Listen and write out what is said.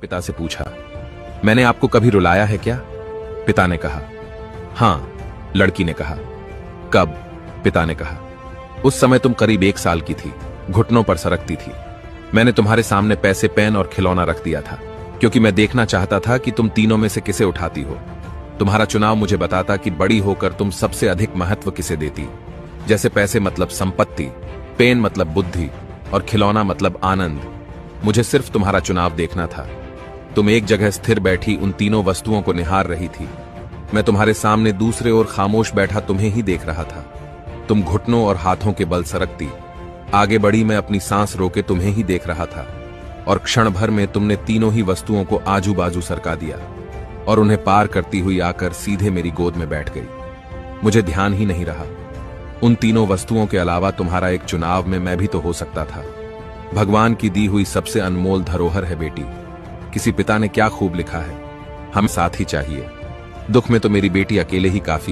पिता से पूछा, मैंने आपको कभी रुलाया है क्या? पिता ने कहा, हां। लड़की ने कहा, कब? पिता ने कहा, उस समय तुम करीब 1 साल की थी, घुटनों पर सरकती थी। मैंने तुम्हारे सामने पैसे, पेन और खिलौना रख दिया था, क्योंकि मैं देखना चाहता था कि तुम तीनों में से किसे उठाती हो। तुम्हारा चुनाव मुझे बताता कि बड़ी होकर तुम सबसे अधिक महत्व किसे देती। जैसे पैसे मतलब संपत्ति, पेन मतलब बुद्धि और खिलौना मतलब आनंद। मुझे सिर्फ तुम्हारा चुनाव देखना था। तुम एक जगह स्थिर बैठी उन तीनों वस्तुओं को निहार रही थी। मैं तुम्हारे सामने दूसरे ओर खामोश बैठा तुम्हें ही देख रहा था। तुम घुटनों और हाथों के बल सरकती। आगे बढ़ी मैं अपनी सांस रोके तुम्हें ही देख रहा था, और क्षण भर में तुमने तीनों ही वस्तुओं को आजू बाजू सरका दिया और उन्हें पार करती हुई आकर सीधे मेरी गोद में बैठ गई। मुझे ध्यान ही नहीं रहा। उन तीनों वस्तुओं के अलावा तुम्हारा एक चुनाव में मैं भी तो हो सकता था। भगवान की दी हुई सबसे अनमोल धरोहर है बेटी। किसी पिता ने क्या खूब लिखा है, हम साथ ही चाहिए। दुख में तो मेरी बेटी अकेले ही काफी